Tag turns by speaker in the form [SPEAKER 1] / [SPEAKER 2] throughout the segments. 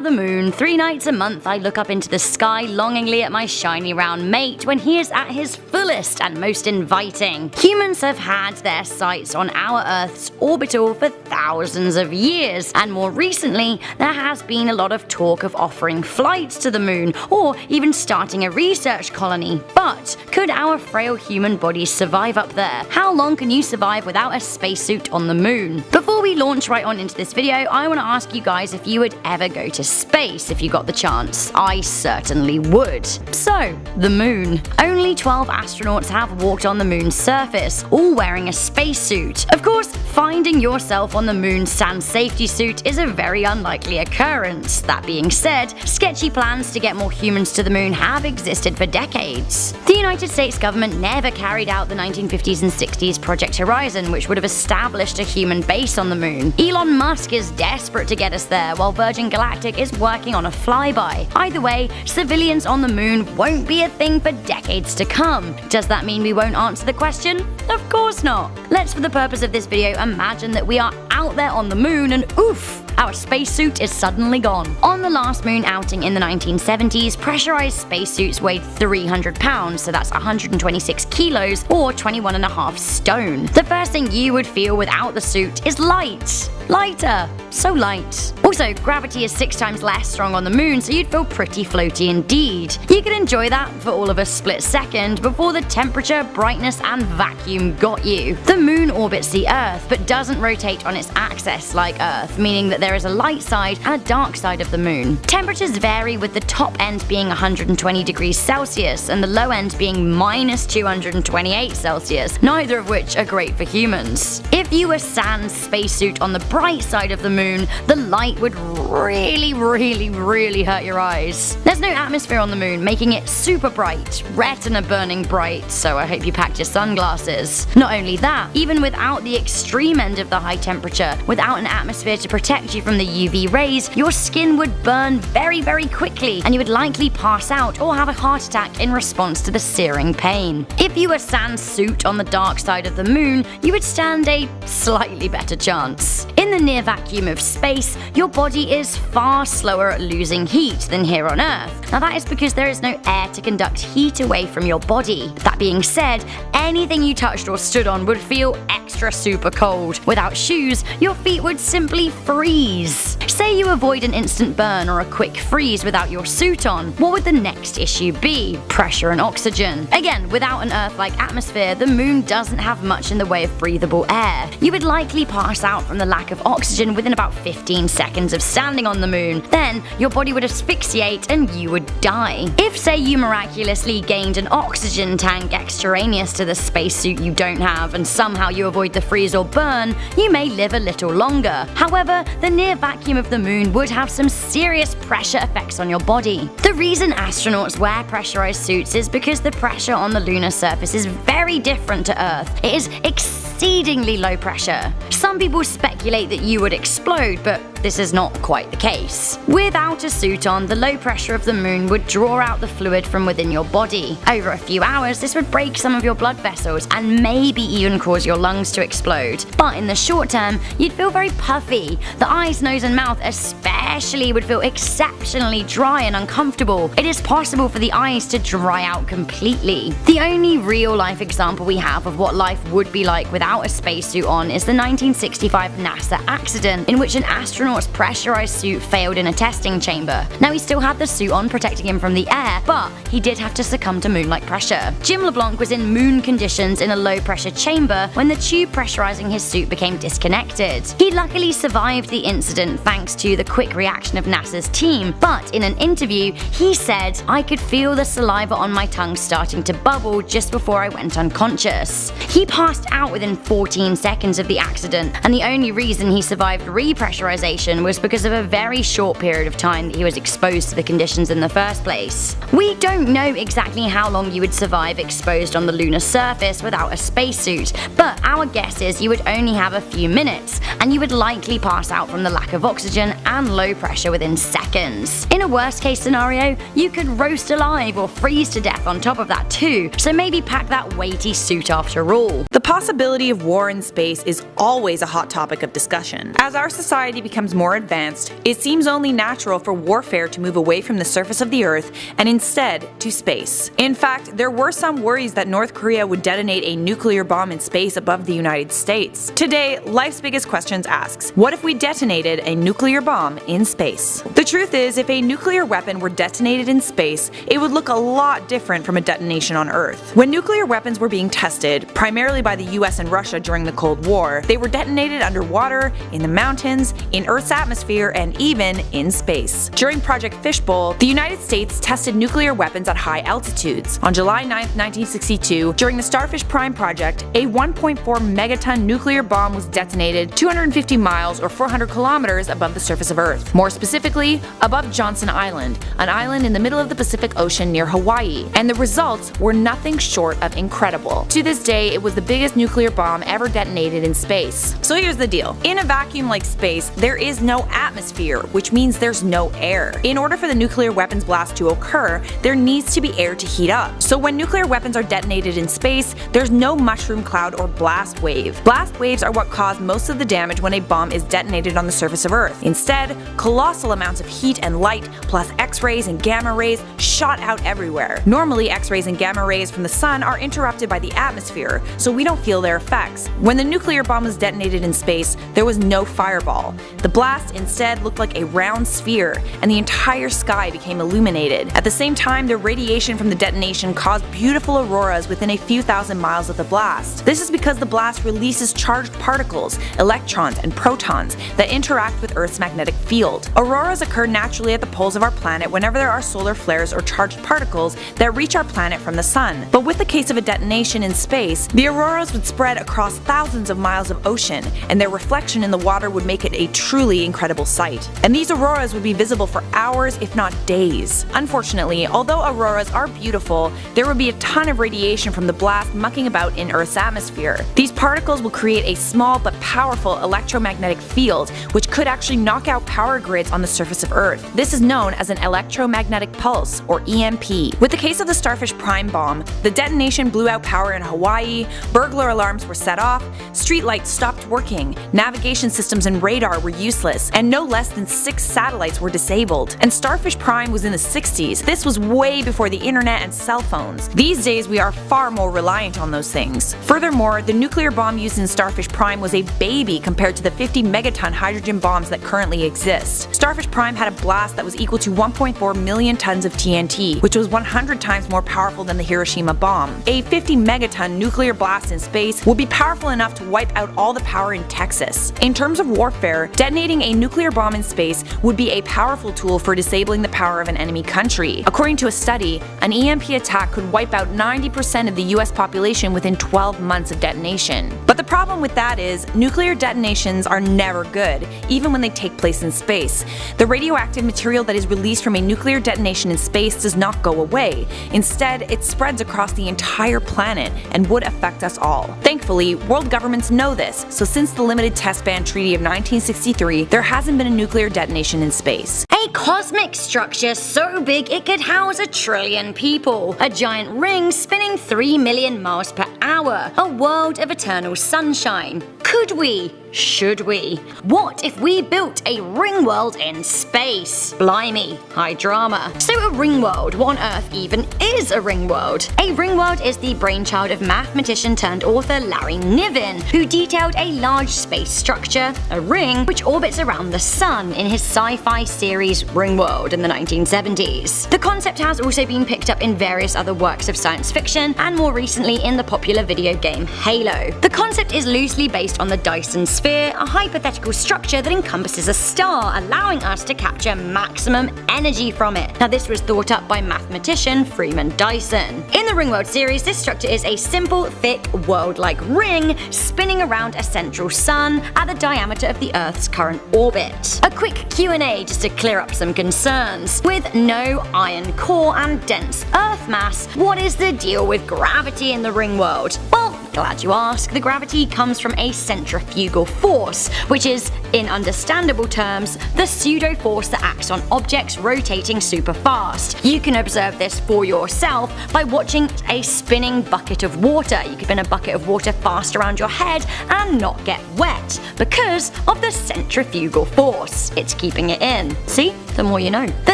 [SPEAKER 1] the moon. 3 nights a month I look up into the sky longingly at my shiny round mate when he is at his fullest and most inviting. Humans have had their sights on our Earth's orbital for thousands of years, and more recently there has been a lot of talk of offering flights to the moon or even starting a research colony. But could our frail human bodies survive up there? How long can you survive without a spacesuit on the moon? Before we launch right on into this video, I want to ask you guys if you would ever go to space if you got the chance. I certainly would. So, the moon. Only 12 astronauts have walked on the moon's surface, all wearing a spacesuit. Of course, finding yourself on the moon's sand safety suit is a very unlikely occurrence. That being said, sketchy plans to get more humans to the moon have existed for decades. The United States government never carried out the 1950s and 60s Project Horizon, which would have established a human base on the moon. Elon Musk is desperate to get us there, while Virgin Galactic is working on a flyby. Either way, civilians on the moon won't be a thing for decades to come. Does that mean we won't answer the question? Of course not. Let's, for the purpose of this video, imagine that we are out there on the moon and oof, our spacesuit is suddenly gone. On the last moon outing in the 1970s, pressurized spacesuits weighed 300 pounds, so that's 126 kilos or 21.5 stone. The first thing you would feel without the suit is light. Lighter. So light. Also, gravity is 6 times less strong on the moon, so you'd feel pretty floaty indeed. You could enjoy that for all of a split second before the temperature, brightness, and vacuum got you. The moon orbits the Earth, but doesn't rotate on its axis like Earth, meaning that there is a light side and a dark side of the moon. Temperatures vary, with the top end being 120 degrees Celsius and the low end being minus 228 Celsius, neither of which are great for humans. If you were sans spacesuit on the bright side of the moon, the light would really hurt your eyes. There's no atmosphere on the moon, making it super bright, retina burning bright, so I hope you packed your sunglasses. Not only that, even without the extreme end of the high temperature, without an atmosphere to protect you from the UV rays, your skin would burn very quickly, and you would likely pass out or have a heart attack in response to the searing pain. If you were sans suit on the dark side of the moon, you would stand a slightly better chance. In the near vacuum of space, your body is far slower at losing heat than here on Earth. Now that is because there is no air to conduct heat away from your body. That being said, anything you touched or stood on would feel extra super cold. Without shoes, your feet would simply freeze. Say you avoid an instant burn or a quick freeze without your suit on, what would the next issue be? Pressure and oxygen. Again, without an Earth-like atmosphere, the moon doesn't have much in the way of breathable air. You would likely pass out from the lack of oxygen within about 15 seconds of standing on the moon. Then, your body would asphyxiate and you would die. If, say, you miraculously gained an oxygen tank extraneous to the spacesuit you don't have, and somehow you avoid the freeze or burn, you may live a little longer. However, the near vacuum of the moon would have some serious pressure effects on your body. The reason astronauts wear pressurized suits is because the pressure on the lunar surface is very different to Earth. It is exceedingly low pressure. Some people speculate that you would explode, but this is not quite the case. Without a suit on, the low pressure of the moon would draw out the fluid from within your body. Over a few hours, this would break some of your blood vessels and maybe even cause your lungs to explode. But in the short term, you'd feel very puffy. The eyes, nose, and mouth especially would feel exceptionally dry and uncomfortable. It is possible for the eyes to dry out completely. The only real-life example we have of what life would be like without a spacesuit on is the 1965 NASA accident, in which an astronaut's pressurized suit failed in a testing chamber. Now, he still had the suit on, protecting him from the air, but he did have to succumb to moon-like pressure. Jim LeBlanc was in moon conditions in a low-pressure chamber when the tube pressurizing his suit became disconnected. He luckily survived the incident thanks to the quick reaction of NASA's team, but in an interview, he said, "I could feel the saliva on my tongue starting to bubble just before I went unconscious." He passed out within 14 seconds of the accident, and the only reason he survived repressurization was because of a very short period of time that he was exposed to the conditions in the first place. We don't know exactly how long you would survive exposed on the lunar surface without a spacesuit, but our guess is you would only have a few minutes, and you would likely pass out from the lack of oxygen and low pressure within seconds. In a worst case scenario, you could roast alive or freeze to death on top of that too, so maybe pack that weighty suit after all.
[SPEAKER 2] The possibility possibility of war in space is always a hot topic of discussion. As our society becomes more advanced, it seems only natural for warfare to move away from the surface of the Earth and instead to space. In fact, there were some worries that North Korea would detonate a nuclear bomb in space above the United States. Today, Life's Biggest Questions asks, what if we detonated a nuclear bomb in space? The truth is, if a nuclear weapon were detonated in space, it would look a lot different from a detonation on Earth. When nuclear weapons were being tested, primarily by the US and Russia during the Cold War, they were detonated underwater, in the mountains, in Earth's atmosphere, and even in space. During Project Fishbowl, the United States tested nuclear weapons at high altitudes. On July 9, 1962, during the Starfish Prime project, a 1.4 megaton nuclear bomb was detonated 250 miles or 400 kilometers above the surface of Earth. More specifically, above Johnson Island, an island in the middle of the Pacific Ocean near Hawaii, and the results were nothing short of incredible. To this day, it was the biggest nuclear bomb ever detonated in space. So here's the deal. In a vacuum like space, there is no atmosphere, which means there's no air. In order for the nuclear weapons blast to occur, there needs to be air to heat up. So when nuclear weapons are detonated in space, there's no mushroom cloud or blast wave. Blast waves are what cause most of the damage when a bomb is detonated on the surface of Earth. Instead, colossal amounts of heat and light, plus X-rays and gamma rays, shot out everywhere. Normally, X-rays and gamma rays from the sun are interrupted by the atmosphere, so we don't feel their effects. When the nuclear bomb was detonated in space, there was no fireball. The blast instead looked like a round sphere, and the entire sky became illuminated. At the same time, the radiation from the detonation caused beautiful auroras within a few thousand miles of the blast. This is because the blast releases charged particles, electrons, and protons that interact with Earth's magnetic field. Auroras occur naturally at the poles of our planet whenever there are solar flares or charged particles that reach our planet from the sun. But with the case of a detonation in space, the auroras would spread across thousands of miles of ocean, and their reflection in the water would make it a truly incredible sight. And these auroras would be visible for hours, if not days. Unfortunately, although auroras are beautiful, there would be a ton of radiation from the blast mucking about in Earth's atmosphere. These particles will create a small but powerful electromagnetic field, which could actually knock out power grids on the surface of Earth. This is known as an electromagnetic pulse, or EMP. With the case of the Starfish Prime bomb, the detonation blew out power in Hawaii, burglar alarms were set off, streetlights stopped working, navigation systems and radar were useless, and no less than 6 satellites were disabled. And Starfish Prime was in the 60s. This was way before the internet and cell phones. These days we are far more reliant on those things. Furthermore, the nuclear bomb used in Starfish Prime was a baby compared to the 50 megaton hydrogen bombs that currently exist. Starfish Prime had a blast that was equal to 1.4 million tons of TNT, which was 100 times more powerful than the Hiroshima bomb. A 50 megaton nuclear blast in space would be powerful enough to wipe out all the power in Texas. In terms of warfare, detonating a nuclear bomb in space would be a powerful tool for disabling the power of an enemy country. According to a study, an EMP attack could wipe out 90% of the US population within 12 months of detonation. But the problem with that is, nuclear detonations are never good, even when they take place in space. The radioactive material that is released from a nuclear detonation in space does not go away. Instead, it spreads across the entire planet and would affect us all. Thankfully, world governments know this, so since the Limited Test Ban Treaty of 1963, there hasn't been a nuclear detonation in space.
[SPEAKER 1] A cosmic structure so big it could house 1 trillion people. A giant ring spinning 3 million miles per hour. A world of eternal sunshine. Could we? Should we? What if we built a ring world in space? Blimey, high drama. So a ring world, what on earth even is a ring world? A ring world is the brainchild of mathematician turned author Larry Niven, who detailed a large space structure, a ring, which orbits around the sun in his sci-fi series Ringworld in the 1970s. The concept has also been picked up in various other works of science fiction, and more recently in the popular video game Halo. The concept is loosely based on the Dyson sphere, a hypothetical structure that encompasses a star, allowing us to capture maximum energy from it. Now this was thought up by mathematician Freeman Dyson. In the Ringworld series, this structure is a simple, thick, world-like ring spinning around a central sun at the diameter of the Earth's current orbit. A quick Q&A just to clear up some concerns. With no iron core and dense Earth mass, what is the deal with gravity in the Ringworld? Well, Glad you asked. The gravity comes from a centrifugal force, which is, in understandable terms, the pseudo-force that acts on objects rotating super fast. You can observe this for yourself by watching a spinning bucket of water. You can spin a bucket of water fast around your head and not get wet because of the centrifugal force. It's keeping it in. See? The more you know. The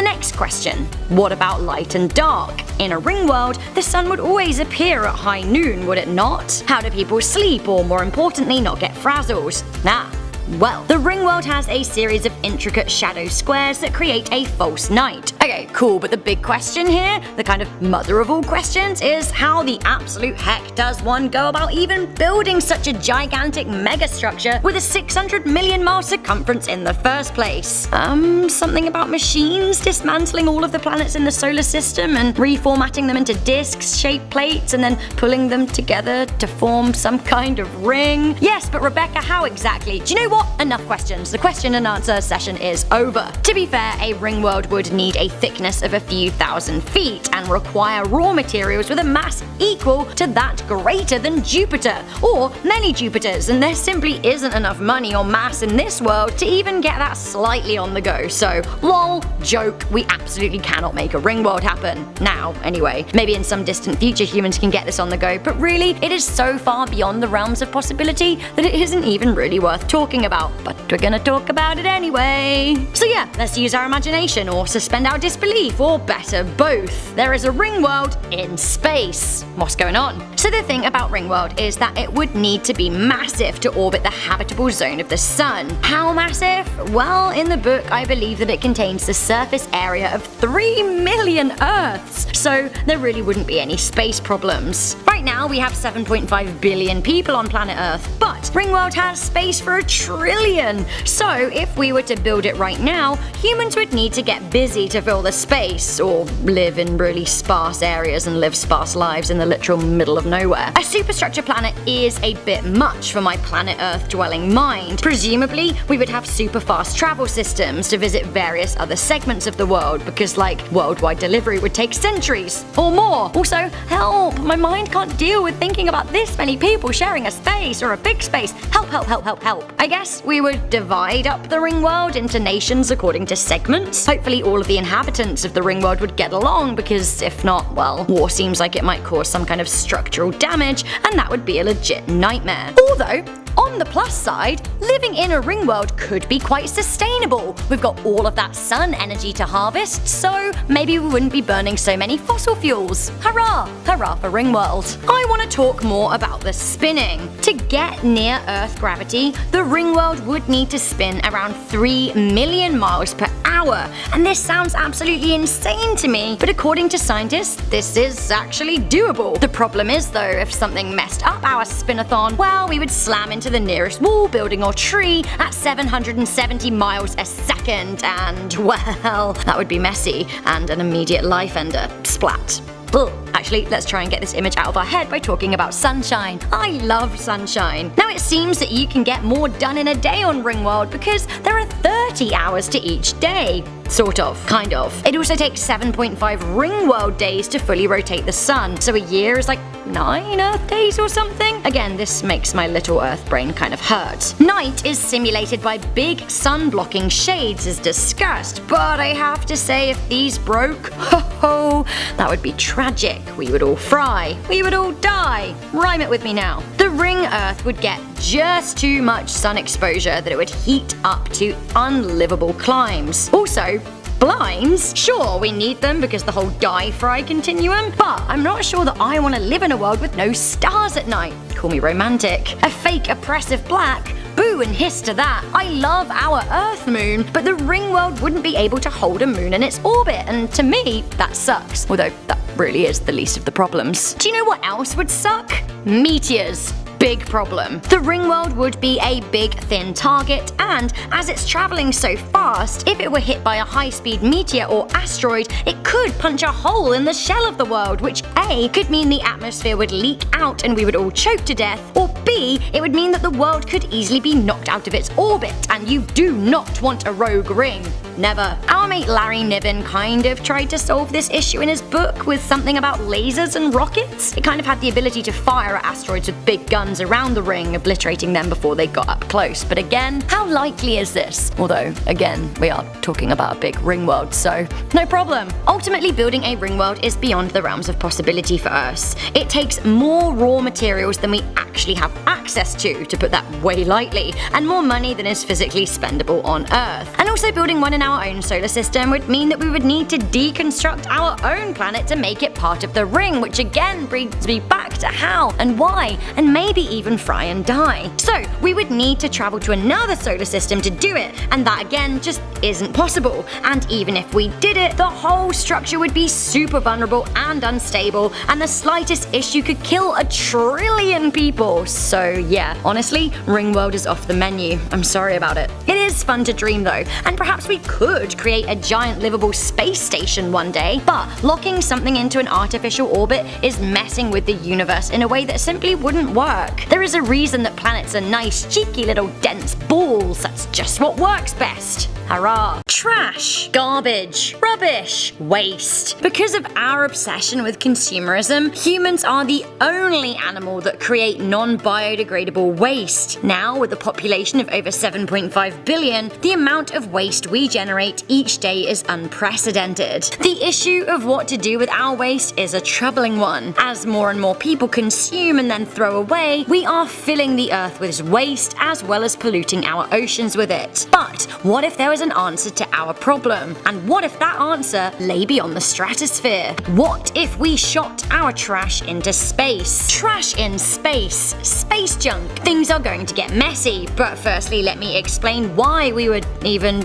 [SPEAKER 1] next question. What about light and dark? In a ring world, the sun would always appear at high noon, would it not? How do people sleep, or more importantly, not get frazzled? Well, the ring world has a series of intricate shadow squares that create a false night. Okay, cool, but the big question here, the kind of mother of all questions, is how the absolute heck does one go about even building such a gigantic megastructure with a 600 million mile circumference in the first place? Something about machines dismantling all of the planets in the solar system and reformatting them into disc-shaped plates and then pulling them together to form some kind of ring? Yes, but Rebecca, how exactly? Do you know what? Enough questions. The question and answer session is over. To be fair, a ring world would need a thickness of a few thousand feet and require raw materials with a mass equal to that greater than Jupiter, or many Jupiters, and there simply isn't enough money or mass in this world to even get that slightly on the go. So, lol, joke, we absolutely cannot make a ring world happen. Now, anyway. Maybe in some distant future humans can get this on the go, but really, it is so far beyond the realms of possibility that it isn't even really worth talking about, but we're gonna talk about it anyway. So yeah, let's use our imagination or suspend our disbelief, or better, both. There is a ring world in space. What's going on? So the thing about ring world is that it would need to be massive to orbit the habitable zone of the sun. How massive? Well, in the book I believe that it contains the surface area of 3 million Earths, so there really wouldn't be any space problems. Right now we have 7.5 billion people on planet Earth, but Ringworld has space for 1 trillion. So if we were to build it right now, humans would need to get busy to fill the space, or live in really sparse areas and live sparse lives in the literal middle of nowhere. A superstructure planet is a bit much for my planet Earth dwelling mind. Presumably, we would have super fast travel systems to visit various other segments of the world, because like worldwide delivery would take centuries or more. Also, help! My mind can't deal with thinking about this many people sharing a space or a big space. Help, help, help, help, help. I guess we would divide up the ring world into nations according to segments. Hopefully all of the inhabitants of the ring world would get along, because if not, well, war seems like it might cause some kind of structural damage, and that would be a legit nightmare. Although, on the plus side, living in a ring world could be quite sustainable. We've got all of that sun energy to harvest, so maybe we wouldn't be burning so many fossil fuels. Hurrah! Hurrah for ring world. I want to talk more about the spinning. To get near Earth gravity, the ring world would need to spin around 3 million miles per hour. And this sounds absolutely insane to me, but according to scientists, this is actually doable. The problem is though, if something messed up our spinathon, well, we would slam into the nearest wall, building or tree at 770 miles a second, and well, that would be messy and an immediate life ender. Splat. Ugh. Actually, let's try and get this image out of our head by talking about sunshine. I love sunshine. Now it seems that you can get more done in a day on Ringworld because there are 30 hours to each day. Sort of. Kind of. It also takes 7.5 Ringworld days to fully rotate the sun, so a year is like 9 Earth days or something? Again, this makes my little Earth brain kind of hurt. Night is simulated by big sun-blocking shades as discussed, but I have to say if these broke, ho, that would be tragic. We would all fry. We would all die. Rhyme it with me now. The ring Earth would get just too much sun exposure that it would heat up to unlivable climes. Also, blinds? Sure, we need them because the whole die-fry continuum, but I'm not sure that I want to live in a world with no stars at night. Call me romantic. A fake oppressive black? Boo and hiss to that. I love our Earth moon, but the ring world wouldn't be able to hold a moon in its orbit, and to me, that sucks. Although, that really is the least of the problems. Do you know what else would suck? Meteors. Big problem. The ring world would be a big thin target, and as it's traveling so fast, if it were hit by a high-speed meteor or asteroid, it could punch a hole in the shell of the world, which A, could mean the atmosphere would leak out and we would all choke to death, or B, it would mean that the world could easily be knocked out of its orbit, and you do not want a rogue ring. Never. Our mate Larry Niven kind of tried to solve this issue in his book with something about lasers and rockets. It kind of had the ability to fire at asteroids with big guns around the ring, obliterating them before they got up close. But again, how likely is this? Although, again, we are talking about a big ring world, so no problem. Ultimately, building a ring world is beyond the realms of possibility for us. It takes more raw materials than we actually have access to put that way lightly, and more money than is physically spendable on Earth. And also, building one in our own solar system would mean that we would need to deconstruct our own planet to make it part of the ring, which again brings me back to how and why, and maybe even fry and die. So we would need to travel to another solar system to do it, and that again just isn't possible. And even if we did it, the whole structure would be super vulnerable and unstable, and the slightest issue could kill 1 trillion people. So yeah, honestly, Ringworld is off the menu. I'm sorry about it. It is fun to dream though, and perhaps we could create a giant livable space station one day, but locking something into an artificial orbit is messing with the universe in a way that simply wouldn't work. There is a reason that planets are nice, cheeky little dense balls. That's just what works best. Hurrah. Trash, garbage, rubbish, waste. Because of our obsession with consumerism, humans are the only animal that create non-biodegradable waste. Now, with a population of over 7.5 billion, the amount of waste we generate each day is unprecedented. The issue of what to do with our waste is a troubling one. As more and more people consume and then throw away, we are filling the earth with waste as well as polluting our oceans with it. But what if there was an answer to our problem? And what if that answer lay beyond the stratosphere? What if we shot our trash into space? Trash in space. Space junk. Things are going to get messy, but firstly let me explain why we would even,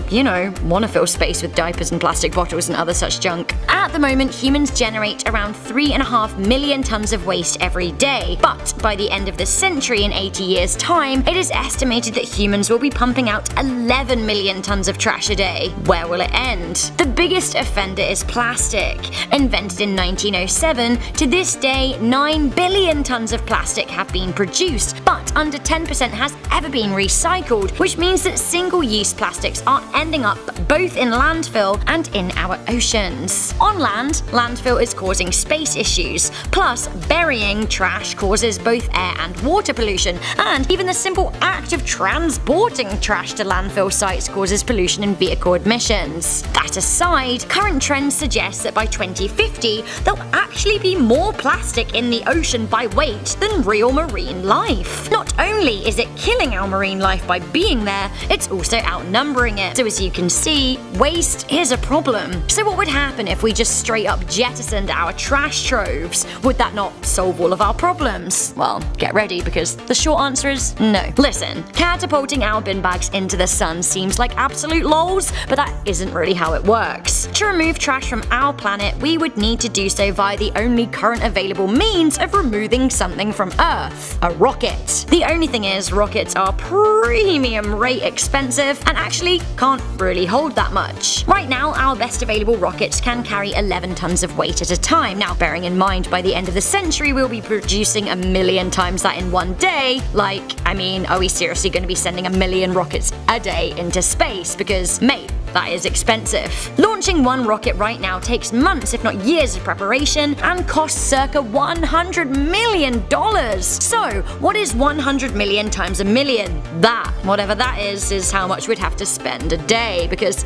[SPEAKER 1] want to fill space with diapers and plastic bottles and other such junk. At the moment, humans generate around 3.5 million tons of waste every day, but by the end of the century, in 80 years' time, it is estimated that humans will be pumping out 11 million tons of trash a day. Where will it end? The biggest offender is plastic. Invented in 1907, to this day 9 billion tons of plastic have been produced, but under 10% has ever been recycled, which means that single-use plastics are ending up both in landfill and in our oceans. On land, landfill is causing space issues, plus burying trash causes both air and water pollution, and even the simple act of transporting trash to landfill sites causes pollution in vehicle emissions. That aside, current trends suggest that by 2050, there'll actually be more plastic in the ocean by weight than real marine life. Not only is it killing our marine life by being there, it's also outnumbering it. So as you can see, waste is a problem. So what would happen if we just straight up jettisoned our trash troves? Would that not solve all of our problems? Well, get ready, because the short answer is no. Listen, catapulting our bin bags into the sun seems like absolute lols, but that isn't really how it works. To remove trash from our planet, we would need to do so via the only current available means of removing something from Earth: a rocket. The only thing is, rockets are premium rate expensive and actually can't really hold that much. Right now, our best available rockets can carry 11 tons of weight at a time. Now, bearing in mind by the end of the century we'll be producing 1 million times that in one day, are we seriously going to be sending 1 million rockets a day into space? Because, mate, that is expensive. Launching one rocket right now takes months, if not years of preparation, and costs circa $100 million. So, what is 100 million times 1 million? That, whatever that is how much we'd have to spend a day, because,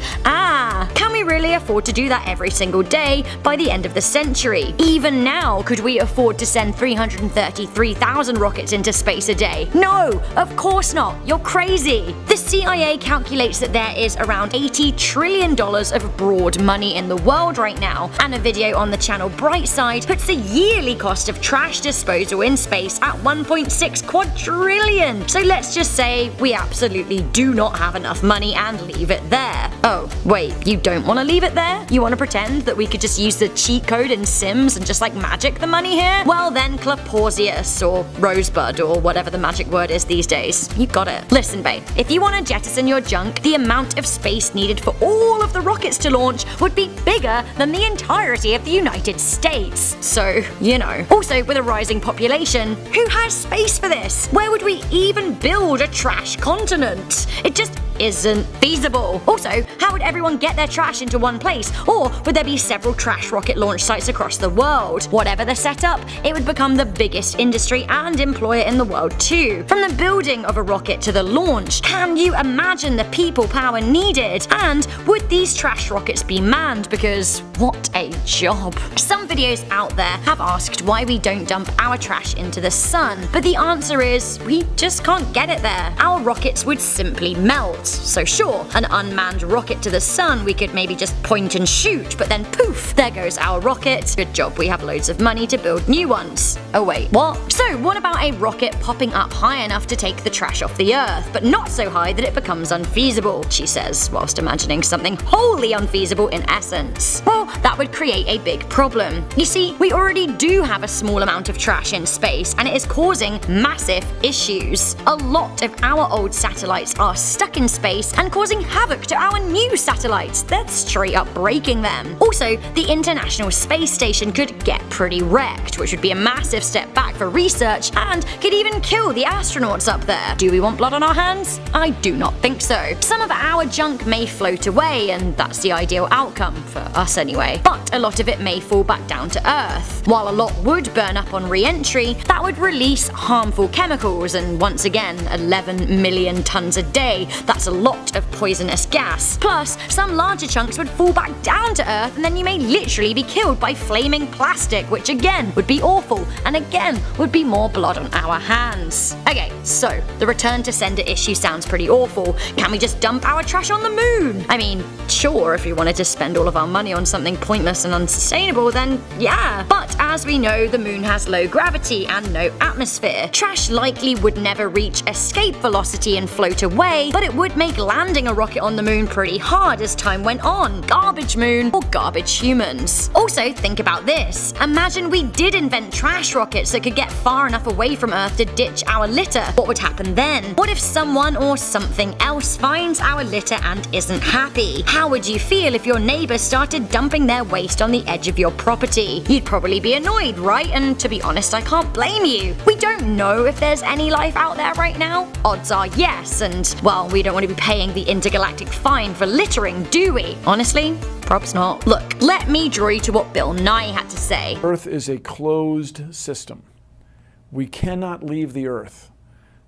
[SPEAKER 1] can we really afford to do that every single day by the end of the century? Even now, could we afford to send 333,000 rockets into space a day? No, of course not. You're crazy. The CIA calculates that there is around $80 trillion of broad money in the world right now, and a video on the channel Brightside puts the yearly cost of trash disposal in space at 1.6 quadrillion. So let's just say we absolutely do not have enough money and leave it there. Oh, wait, you don't want to leave it there? You want to pretend that we could just use the cheat code in Sims and just magic the money here? Well then, Clapausius or Rosebud or whatever the magic word is these days. You got it. Listen, babe, if you want to jettison your junk, the amount of space needed for for all of the rockets to launch would be bigger than the entirety of the United States. So, you know. Also, with a rising population, who has space for this? Where would we even build a trash continent? It just isn't feasible. Also, how would everyone get their trash into one place? Or would there be several trash rocket launch sites across the world? Whatever the setup, it would become the biggest industry and employer in the world too. From the building of a rocket to the launch, can you imagine the people power needed? And would these trash rockets be manned? Because what a job. Some videos out there have asked why we don't dump our trash into the sun, but the answer is we just can't get it there. Our rockets would simply melt. So sure, an unmanned rocket to the sun we could maybe just point and shoot, but then poof, there goes our rocket. Good job, we have loads of money to build new ones. Oh wait, what? So what about a rocket popping up high enough to take the trash off the Earth, but not so high that it becomes unfeasible, she says, whilst imagining something wholly unfeasible in essence. Well, that would create a big problem. You see, we already do have a small amount of trash in space, and it is causing massive issues. A lot of our old satellites are stuck in space and causing havoc to our new satellites. They're straight up breaking them. Also, the International Space Station could get pretty wrecked, which would be a massive step back for research and could even kill the astronauts up there. Do we want blood on our hands? I do not think so. Some of our junk may float away, and that's the ideal outcome, for us anyway. But a lot of it may fall back down to Earth. While a lot would burn up on re-entry, that would release harmful chemicals, and once again, 11 million tons a day. That's a lot of poisonous gas. Plus, some larger chunks would fall back down to Earth, and then you may literally be killed by flaming plastic, which again would be awful, and again would be more blood on our hands. Okay, so the return to sender issue sounds pretty awful. Can we just dump our trash on the moon? I mean, sure, if we wanted to spend all of our money on something pointless and unsustainable, then yeah. But as we know, the moon has low gravity and no atmosphere. Trash likely would never reach escape velocity and float away, but it would make landing a rocket on the moon pretty hard as time went on. Garbage moon or garbage humans. Also, think about this. Imagine we did invent trash rockets that could get far enough away from Earth to ditch our litter. What would happen then? What if someone or something else finds our litter and isn't happy? How would you feel if your neighbor started dumping their waste on the edge of your property? You'd probably be annoyed, right? And to be honest, I can't blame you. We don't know if there's any life out there right now. Odds are yes, and well, we don't want to be paying the intergalactic fine for littering, do we? Honestly, props not. Look, let me draw you to what Bill Nye had to say.
[SPEAKER 3] Earth is a closed system. We cannot leave the Earth.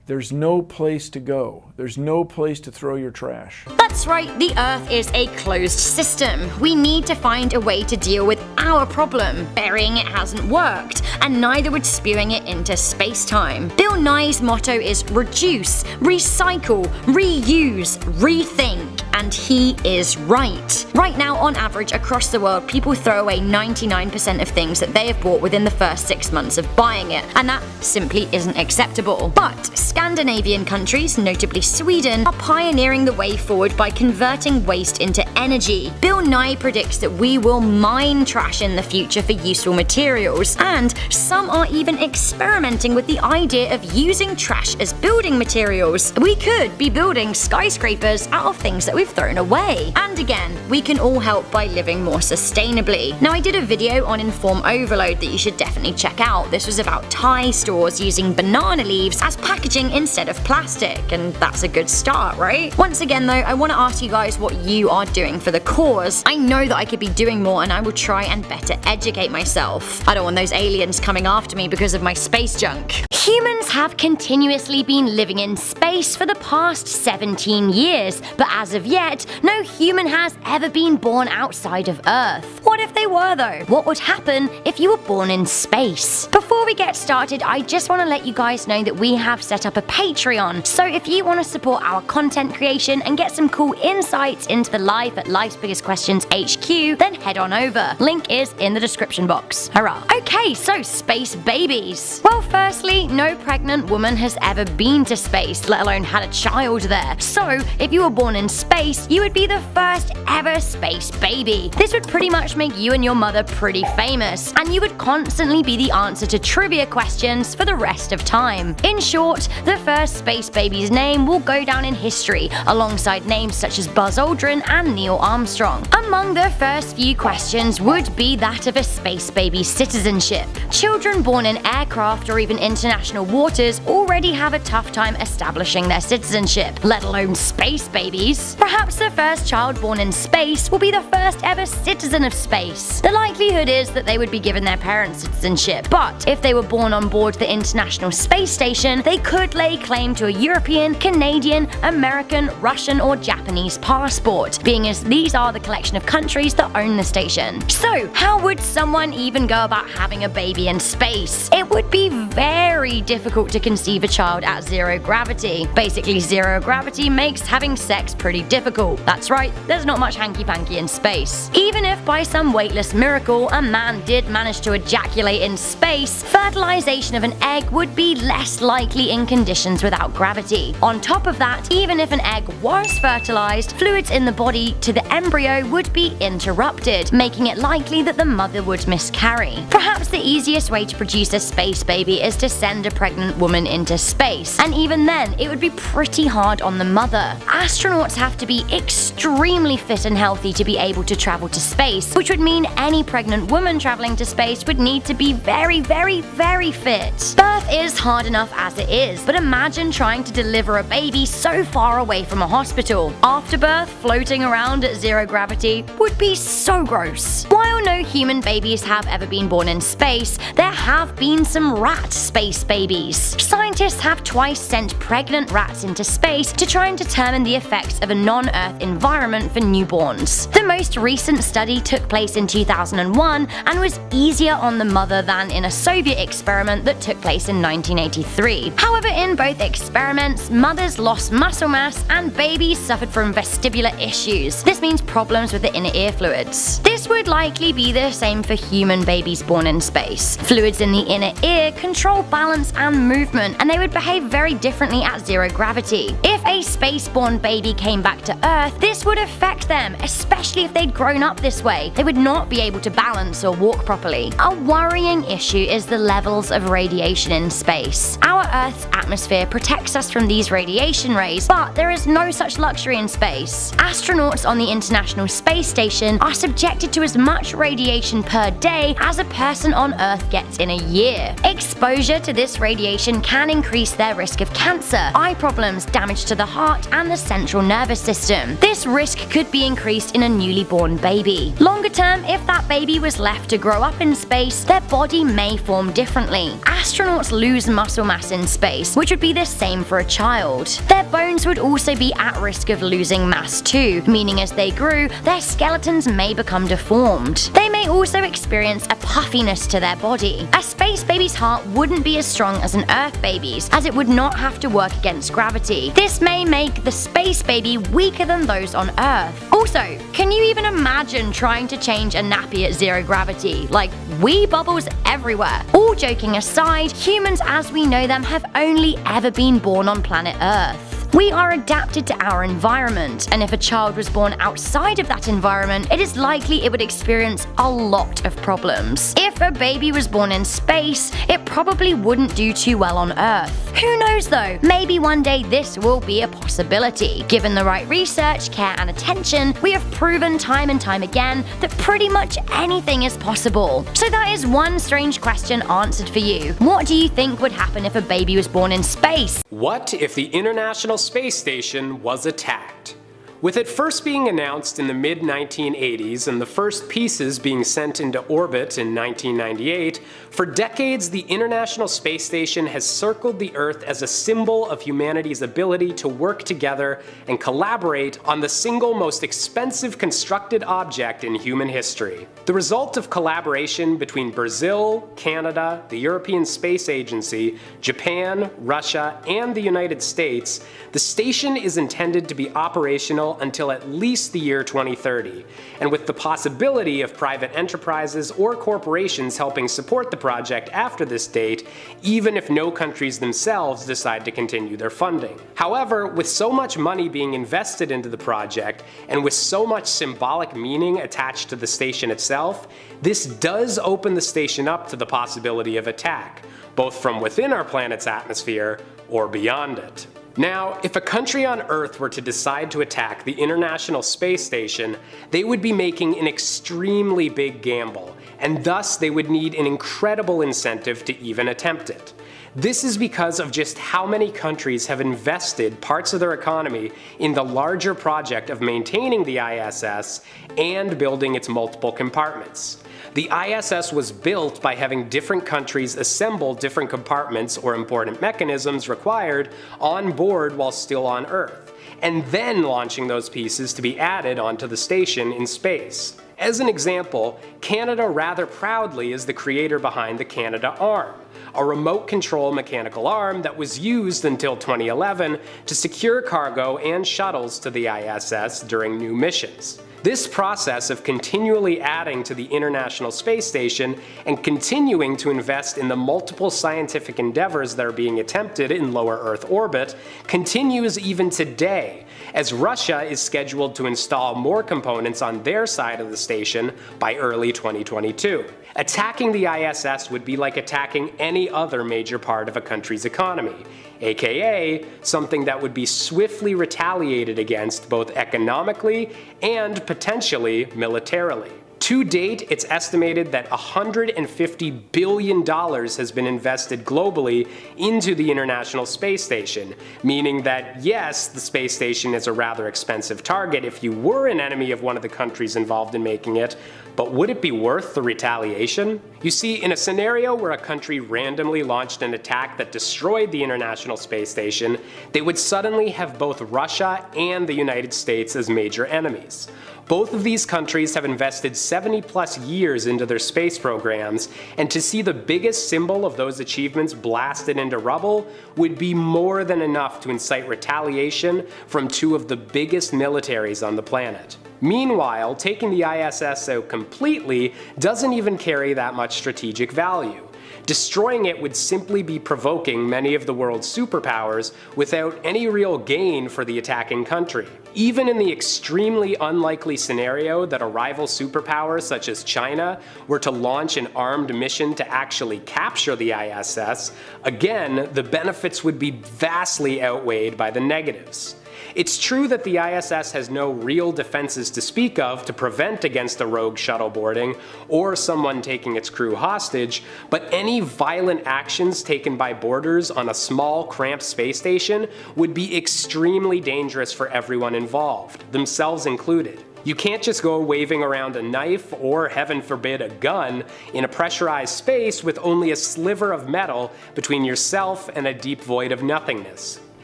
[SPEAKER 3] There's no place to go. There's no place to throw your trash.
[SPEAKER 1] That's right, the Earth is a closed system. We need to find a way to deal with our problem. Burying it hasn't worked, and neither would spewing it into space-time. Bill Nye's motto is reduce, recycle, reuse, rethink. And he is right. Right now, on average, across the world, people throw away 99% of things that they have bought within the first 6 months of buying it, and that simply isn't acceptable. But Scandinavian countries, notably Sweden, are pioneering the way forward by converting waste into energy. Bill Nye predicts that we will mine trash in the future for useful materials, and some are even experimenting with the idea of using trash as building materials. We could be building skyscrapers out of things that we've thrown away. And again, we can all help by living more sustainably. Now, I did a video on inform overload that you should definitely check out. This was about Thai stores using banana leaves as packaging instead of plastic, and that's a good start, right? Once again though, I want to ask you guys what you are doing for the cause. I know that I could be doing more, and I will try and better educate myself. I don't want those aliens coming after me because of my space junk. Humans have continuously been living in space for the past 17 years, but as of yet, no human has ever been born outside of Earth. What if they were though? What would happen if you were born in space? Before we get started, I just want to let you guys know that we have set up a Patreon, so if you want to support our content creation and get some cool insights into the life at Life's Biggest Questions HQ, then head on over. Link is in the description box. Hurrah! Okay, so space babies. Well, firstly, no pregnant woman has ever been to space, let alone had a child there. So, if you were born in space, space, you would be the first ever space baby. This would pretty much make you and your mother pretty famous, and you would constantly be the answer to trivia questions for the rest of time. In short, the first space baby's name will go down in history, alongside names such as Buzz Aldrin and Neil Armstrong. Among the first few questions would be that of a space baby's citizenship. Children born in aircraft or even international waters already have a tough time establishing their citizenship, let alone space babies. Perhaps the first child born in space will be the first ever citizen of space. The likelihood is that they would be given their parents' citizenship, but if they were born on board the International Space Station, they could lay claim to a European, Canadian, American, Russian, or Japanese passport, being as these are the collection of countries that own the station. So, how would someone even go about having a baby in space? It would be very difficult to conceive a child at zero gravity. Basically, zero gravity makes having sex pretty difficult. That's right, there's not much hanky-panky in space. Even if by some weightless miracle a man did manage to ejaculate in space, fertilization of an egg would be less likely in conditions without gravity. On top of that, even if an egg was fertilized, fluids in the body to the embryo would be interrupted, making it likely that the mother would miscarry. Perhaps the easiest way to produce a space baby is to send a pregnant woman into space, and even then, it would be pretty hard on the mother. Astronauts have to be extremely fit and healthy to be able to travel to space, which would mean any pregnant woman traveling to space would need to be very, very, very fit. Birth is hard enough as it is, but imagine trying to deliver a baby so far away from a hospital. After birth, floating around at zero gravity would be so gross. While no human babies have ever been born in space, there have been some rat space babies. Scientists have twice sent pregnant rats into space to try and determine the effects of a non-Earth environment for newborns. The most recent study took place in 2001 and was easier on the mother than in a Soviet experiment that took place in 1983. However, in both experiments, mothers lost muscle mass and babies suffered from vestibular issues. This means problems with the inner ear fluids. This would likely be the same for human babies born in space. Fluids in the inner ear control balance and movement, and they would behave very differently at zero gravity. If a space-born baby came back to Earth, this would affect them, especially if they'd grown up this way. They would not be able to balance or walk properly. A worrying issue is the levels of radiation in space. Our Earth's atmosphere protects us from these radiation rays, but there is no such luxury in space. Astronauts on the International Space Station are subjected to as much radiation per day as a person on Earth gets in a year. Exposure to this radiation can increase their risk of cancer, eye problems, damage to the heart, and the central nervous system. This risk could be increased in a newly born baby. Longer term, if that baby was left to grow up in space, their body may form differently. Astronauts lose muscle mass in space, which would be the same for a child. Their bones would also be at risk of losing mass too, meaning as they grew, their skeletons may become deformed. They may also experience a puffiness to their body. A space baby's heart wouldn't be as strong as an Earth baby's, as it would not have to work against gravity. This may make the space baby weaker than those on Earth. Also, can you even imagine trying to change a nappy at zero gravity? Like, wee bubbles everywhere. All joking aside, humans as we know them have only ever been born on planet Earth. We are adapted to our environment, and if a child was born outside of that environment, it is likely it would experience a lot of problems. If a baby was born in space, it probably wouldn't do too well on Earth. Who knows though, maybe one day this will be a possibility. Given the right research, care, and attention, we have proven time and time again that pretty much anything is possible. So that is one strange question answered for you. What do you think would happen if a baby was born in space?
[SPEAKER 4] What if the International Space Station was attacked? With it first being announced in the mid-1980s and the first pieces being sent into orbit in 1998, for decades the International Space Station has circled the Earth as a symbol of humanity's ability to work together and collaborate on the single most expensive constructed object in human history. The result of collaboration between Brazil, Canada, the European Space Agency, Japan, Russia, and the United States, the station is intended to be operational scale until at least the year 2030, and with the possibility of private enterprises or corporations helping support the project after this date, even if no countries themselves decide to continue their funding. However, with so much money being invested into the project, and with so much symbolic meaning attached to the station itself, this does open the station up to the possibility of attack, both from within our planet's atmosphere or beyond it. Now, if a country on Earth were to decide to attack the International Space Station, they would be making an extremely big gamble, and thus they would need an incredible incentive to even attempt it. This is because of just how many countries have invested parts of their economy in the larger project of maintaining the ISS and building its multiple compartments. The ISS was built by having different countries assemble different compartments or important mechanisms required on board while still on Earth, and then launching those pieces to be added onto the station in space. As an example, Canada rather proudly is the creator behind the Canadarm, a remote control mechanical arm that was used until 2011 to secure cargo and shuttles to the ISS during new missions. This process of continually adding to the International Space Station and continuing to invest in the multiple scientific endeavors that are being attempted in lower Earth orbit continues even today, as Russia is scheduled to install more components on their side of the station by early 2022. Attacking the ISS would be like attacking any other major part of a country's economy, aka something that would be swiftly retaliated against both economically and potentially militarily. To date, it's estimated that $150 billion has been invested globally into the International Space Station, meaning that yes, the space station is a rather expensive target if you were an enemy of one of the countries involved in making it, but would it be worth the retaliation? You see, in a scenario where a country randomly launched an attack that destroyed the International Space Station, they would suddenly have both Russia and the United States as major enemies. Both of these countries have invested 70+ years into their space programs, and to see the biggest symbol of those achievements blasted into rubble would be more than enough to incite retaliation from two of the biggest militaries on the planet. Meanwhile, taking the ISS out completely doesn't even carry that much strategic value. Destroying it would simply be provoking many of the world's superpowers without any real gain for the attacking country. Even in the extremely unlikely scenario that a rival superpower such as China were to launch an armed mission to actually capture the ISS, again, the benefits would be vastly outweighed by the negatives. It's true that the ISS has no real defenses to speak of to prevent against a rogue shuttle boarding or someone taking its crew hostage, but any violent actions taken by boarders on a small, cramped space station would be extremely dangerous for everyone involved, themselves included. You can't just go waving around a knife or, heaven forbid, a gun in a pressurized space with only a sliver of metal between yourself and a deep void of nothingness.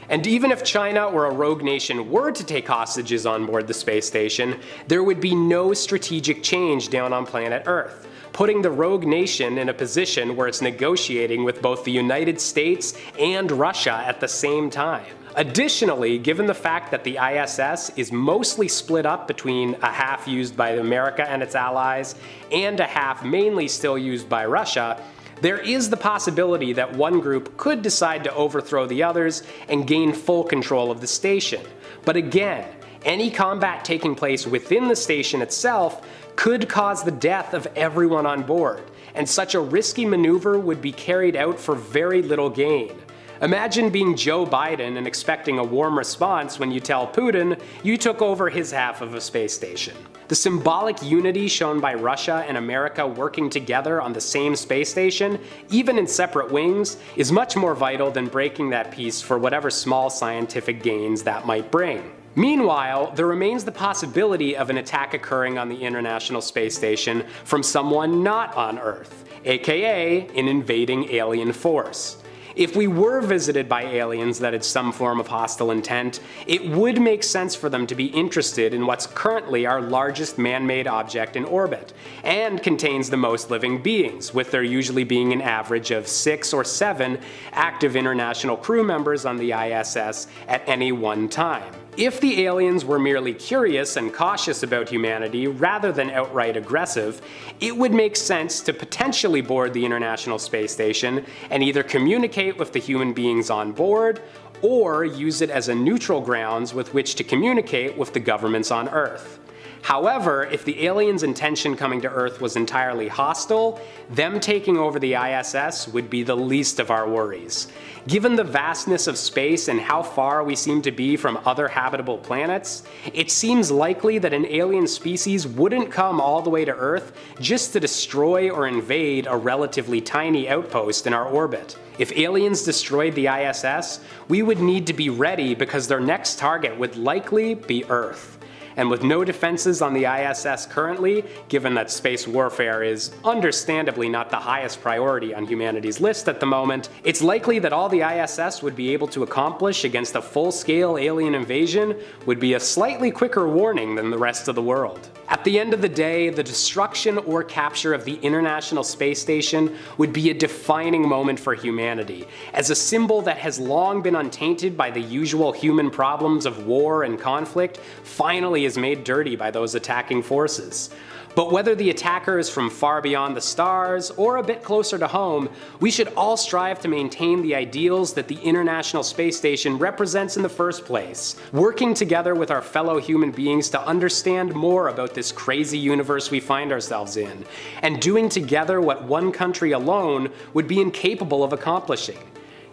[SPEAKER 4] And even if China or a rogue nation were to take hostages on board the space station, there would be no strategic change down on planet Earth, putting the rogue nation in a position where it's negotiating with both the United States and Russia at the same time. Additionally, given the fact that the ISS is mostly split up between a half used by America and its allies and a half mainly still used by Russia, there is the possibility that one group could decide to overthrow the others and gain full control of the station. But again, any combat taking place within the station itself could cause the death of everyone on board, and such a risky maneuver would be carried out for very little gain. Imagine being Joe Biden and expecting a warm response when you tell Putin you took over his half of a space station. The symbolic unity shown by Russia and America working together on the same space station, even in separate wings, is much more vital than breaking that peace for whatever small scientific gains that might bring. Meanwhile, there remains the possibility of an attack occurring on the International Space Station from someone not on Earth, aka an invading alien force. If we were visited by aliens that had some form of hostile intent, it would make sense for them to be interested in what's currently our largest man-made object in orbit, and contains the most living beings, with there usually being an average of 6 or 7 active international crew members on the ISS at any one time. If the aliens were merely curious and cautious about humanity rather than outright aggressive, it would make sense to potentially board the International Space Station and either communicate with the human beings on board or use it as a neutral grounds with which to communicate with the governments on Earth. However, if the aliens' intention coming to Earth was entirely hostile, them taking over the ISS would be the least of our worries. Given the vastness of space and how far we seem to be from other habitable planets, it seems likely that an alien species wouldn't come all the way to Earth just to destroy or invade a relatively tiny outpost in our orbit. If aliens destroyed the ISS, we would need to be ready because their next target would likely be Earth. And with no defenses on the ISS currently, given that space warfare is understandably not the highest priority on humanity's list at the moment, it's likely that all the ISS would be able to accomplish against a full-scale alien invasion would be a slightly quicker warning than the rest of the world. At the end of the day, the destruction or capture of the International Space Station would be a defining moment for humanity, as a symbol that has long been untainted by the usual human problems of war and conflict finally is made dirty by those attacking forces. But whether the attacker is from far beyond the stars or a bit closer to home, we should all strive to maintain the ideals that the International Space Station represents in the first place, working together with our fellow human beings to understand more about this crazy universe we find ourselves in, and doing together what one country alone would be incapable of accomplishing.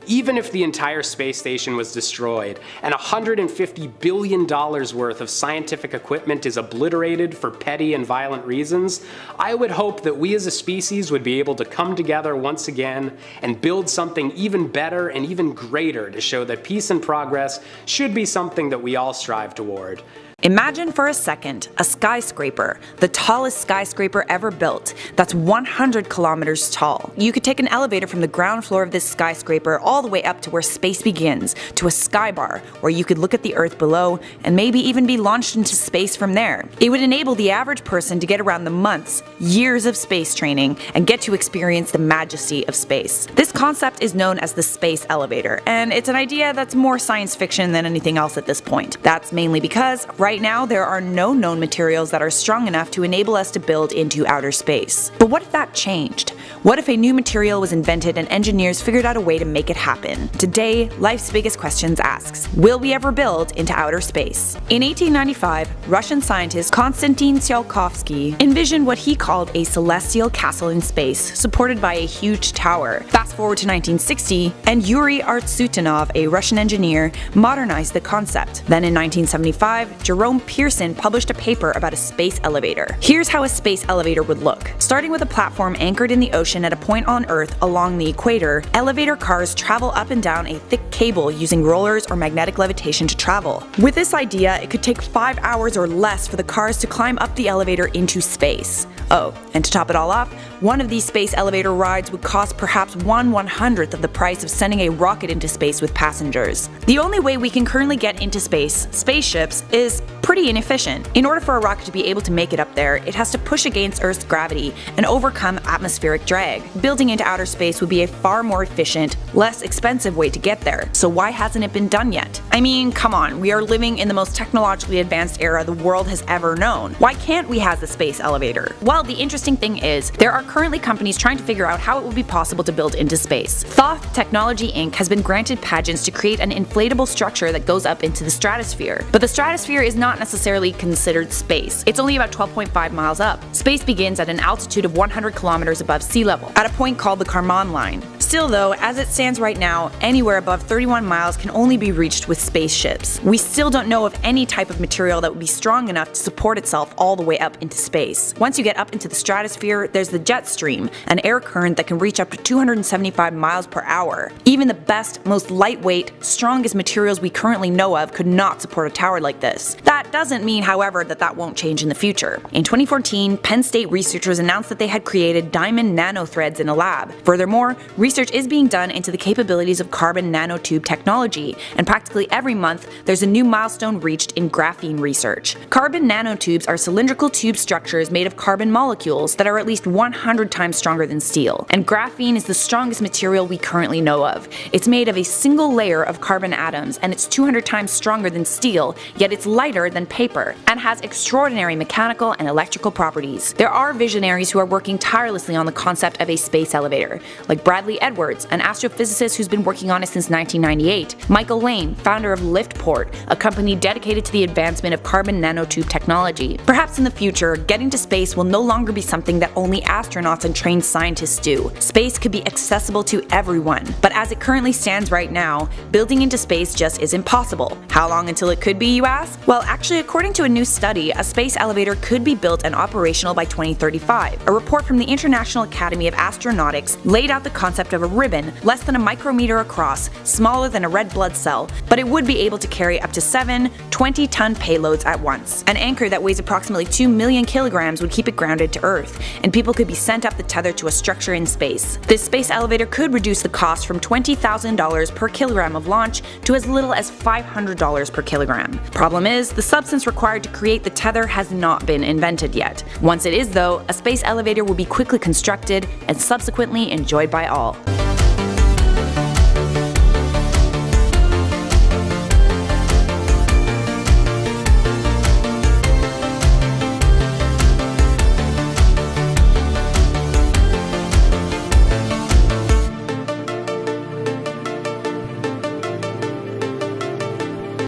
[SPEAKER 4] Even if the entire space station was destroyed and $150 billion worth of scientific equipment is obliterated for petty and violent reasons, I would hope that we as a species would be able to come together once again and build something even better and even greater to show that peace and progress should be something that we all strive toward.
[SPEAKER 2] Imagine for a second a skyscraper, the tallest skyscraper ever built, that's 100 kilometers tall. You could take an elevator from the ground floor of this skyscraper all the way up to where space begins, to a skybar, where you could look at the Earth below and maybe even be launched into space from there. It would enable the average person to get around the months, years of space training and get to experience the majesty of space. This concept is known as the space elevator, and it's an idea that's more science fiction than anything else at this point. That's mainly because right now, there are no known materials that are strong enough to enable us to build into outer space. But what if that changed? What if a new material was invented and engineers figured out a way to make it happen? Today, Life's Biggest Questions asks, will we ever build into outer space? In 1895, Russian scientist Konstantin Tsiolkovsky envisioned what he called a celestial castle in space, supported by a huge tower. Fast forward to 1960, and Yuri Artsutinov, a Russian engineer, modernized the concept. Then in 1975, Jerome Pearson published a paper about a space elevator. Here's how a space elevator would look. Starting with a platform anchored in the ocean at a point on Earth along the equator, elevator cars travel up and down a thick cable using rollers or magnetic levitation to travel. With this idea, it could take 5 hours or less for the cars to climb up the elevator into space. Oh, and to top it all off, one of these space elevator rides would cost perhaps 1/100th of the price of sending a rocket into space with passengers. The only way we can currently get into space, spaceships, is pretty inefficient. In order for a rocket to be able to make it up there, it has to push against Earth's gravity and overcome atmospheric drag. Building into outer space would be a far more efficient, less expensive way to get there. So why hasn't it been done yet? I mean, come on, we are living in the most technologically advanced era the world has ever known. Why can't we have the space elevator? Well, the interesting thing is, there are currently companies trying to figure out how it would be possible to build into space. Thoth Technology Inc. has been granted patents to create an inflatable structure that goes up into the stratosphere. But the stratosphere is not necessarily considered space. It's only about 12.5 miles up. Space begins at an altitude of 100 kilometers above sea level, at a point called the Kármán line. Still though, as it stands right now, anywhere above 31 miles can only be reached with spaceships. We still don't know of any type of material that would be strong enough to support itself all the way up into space. Once you get up into the stratosphere, there's the jet stream, an air current that can reach up to 275 miles per hour. Even the best, most lightweight, strongest materials we currently know of could not support a tower like this. That doesn't mean, however, that won't change in the future. In 2014, Penn State researchers announced that they had created diamond nanothreads in a lab. Furthermore, research is being done into the capabilities of carbon nanotube technology, and practically every month there's a new milestone reached in graphene research. Carbon nanotubes are cylindrical tube structures made of carbon molecules that are at least 100 times stronger than steel, and graphene is the strongest material we currently know of. It's made of a single layer of carbon atoms, and it's 200 times stronger than steel, yet it's lighter than paper, and has extraordinary mechanical and electrical properties. There are visionaries who are working tirelessly on the concept of a space elevator, like Bradley Edwards, an astrophysicist who's been working on it since 1998, Michael Lane, founder of Liftport, a company dedicated to the advancement of carbon nanotube technology. Perhaps in the future, getting to space will no longer be something that only astronauts and trained scientists do. Space could be accessible to everyone, but as it currently stands right now, building into space just isn't possible. How long until it could be, you ask? Well, actually, according to a new study, a space elevator could be built and operational by 2035. A report from the International Academy of Astronautics laid out the concept of a ribbon less than a micrometer across, smaller than a red blood cell, but it would be able to carry up to 7 20-ton payloads at once. An anchor that weighs approximately 2 million kilograms would keep it grounded to Earth, and people could be sent up the tether to a structure in space. This space elevator could reduce the cost from $20,000 per kilogram of launch to as little as $500 per kilogram. Problem is, the substance required to create the tether has not been invented yet. Once it is though, a space elevator will be quickly constructed and subsequently enjoyed by all.